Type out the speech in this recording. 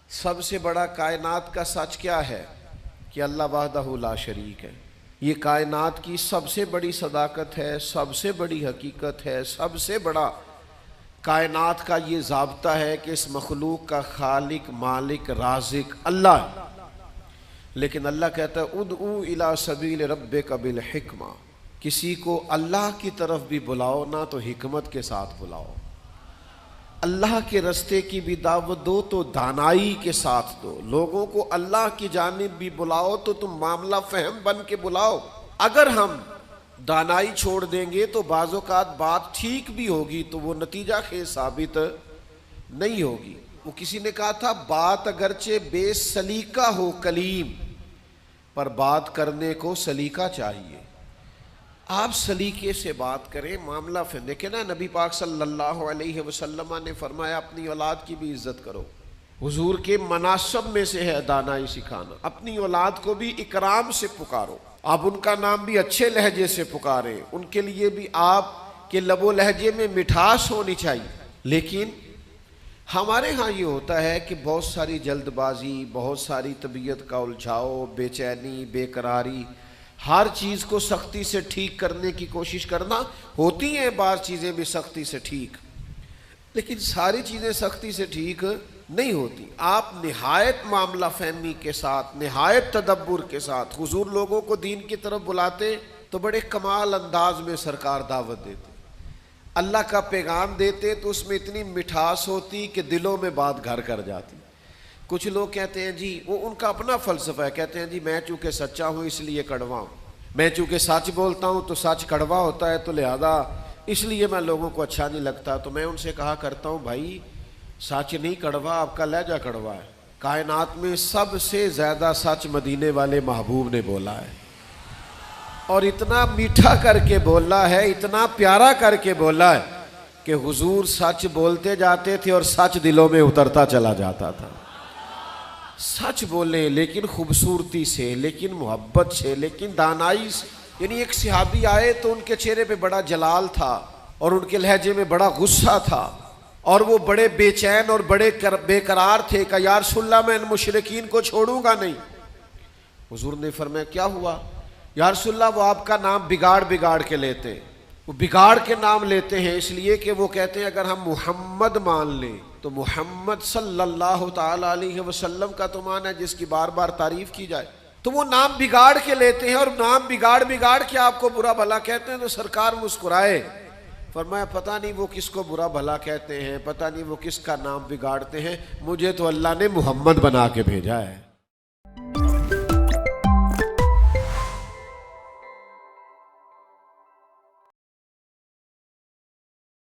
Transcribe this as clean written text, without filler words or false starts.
سب سے بڑا کائنات کا سچ کیا ہے؟ کہ اللہ وحدہ لا شریک ہے۔ یہ کائنات کی سب سے بڑی صداقت ہے، سب سے بڑی حقیقت ہے، سب سے بڑا کائنات کا یہ ضابطہ ہے کہ اس مخلوق کا خالق، مالک، رازق اللہ ہے۔ لیکن اللہ کہتا ہے ادعو الی سبیل ربک بالحکمہ، کسی کو اللہ کی طرف بھی بلاؤ نا تو حکمت کے ساتھ بلاؤ، اللہ کے رستے کی بھی دعوت دو تو دانائی کے ساتھ دو، لوگوں کو اللہ کی جانب بھی بلاؤ تو تم معاملہ فہم بن کے بلاؤ۔ اگر ہم دانائی چھوڑ دیں گے تو بعض اوقات بات ٹھیک بھی ہوگی تو وہ نتیجہ خیز ثابت نہیں ہوگی۔ وہ کسی نے کہا تھا بات اگرچہ بے سلیقہ ہو کلیم، پر بات کرنے کو سلیقہ چاہیے۔ آپ سلیقے سے بات کریں، معاملہ پھر دیکھیں نا، نبی پاک صلی اللہ علیہ وسلم نے فرمایا اپنی اولاد کی بھی عزت کرو۔ حضور کے مناسب میں سے ہے دانائی سکھانا، اپنی اولاد کو بھی اکرام سے پکارو، آپ ان کا نام بھی اچھے لہجے سے پکاریں، ان کے لیے بھی آپ کے لب و لہجے میں مٹھاس ہونی چاہیے۔ لیکن ہمارے ہاں یہ ہوتا ہے کہ بہت ساری جلد بازی، بہت ساری طبیعت کا الجھاؤ، بے چینی، بے قراری، ہر چیز کو سختی سے ٹھیک کرنے کی کوشش کرنا، ہوتی ہیں بعض چیزیں بھی سختی سے ٹھیک، لیکن ساری چیزیں سختی سے ٹھیک نہیں ہوتی۔ آپ نہایت معاملہ فہمی کے ساتھ، نہایت تدبر کے ساتھ حضور لوگوں کو دین کی طرف بلاتے تو بڑے کمال انداز میں سرکار دعوت دیتے، اللہ کا پیغام دیتے تو اس میں اتنی مٹھاس ہوتی کہ دلوں میں بات گھر کر جاتی۔ کچھ لوگ کہتے ہیں جی، وہ ان کا اپنا فلسفہ ہے، کہتے ہیں جی میں چونکہ سچا ہوں اس لیے کڑوا ہوں، میں چونکہ سچ بولتا ہوں تو سچ کڑوا ہوتا ہے تو لہذا اس لیے میں لوگوں کو اچھا نہیں لگتا۔ تو میں ان سے کہا کرتا ہوں بھائی سچ نہیں کڑوا، آپ کا لہجہ کڑوا ہے۔ کائنات میں سب سے زیادہ سچ مدینے والے محبوب نے بولا ہے، اور اتنا میٹھا کر کے بولا ہے، اتنا پیارا کر کے بولا ہے کہ حضور سچ بولتے جاتے تھے اور سچ دلوں میں اترتا چلا جاتا تھا۔ سچ بولیں لیکن خوبصورتی سے، لیکن محبت سے، لیکن دانائی سے۔ یعنی ایک صحابی آئے تو ان کے چہرے پہ بڑا جلال تھا اور ان کے لہجے میں بڑا غصہ تھا، اور وہ بڑے بے چین اور بڑے بے قرار تھے کہ یا رسول اللہ میں ان مشرکین کو چھوڑوں گا نہیں۔ حضور نے فرمایا کیا ہوا؟ یا رسول اللہ وہ آپ کا نام بگاڑ بگاڑ کے لیتے ہیں، وہ بگاڑ کے نام لیتے ہیں اس لیے کہ وہ کہتے ہیں اگر ہم محمد مان لیں تو محمد صلی اللہ تعالی علیہ وسلم کا تو مان ہے جس کی بار بار تعریف کی جائے، تو وہ نام بگاڑ کے لیتے ہیں اور نام بگاڑ بگاڑ کے آپ کو برا بھلا کہتے ہیں۔ تو سرکار مسکرائے، فرمایا پتہ نہیں وہ کس کو برا بھلا کہتے ہیں، پتہ نہیں وہ کس کا نام بگاڑتے ہیں، مجھے تو اللہ نے محمد بنا کے بھیجا ہے۔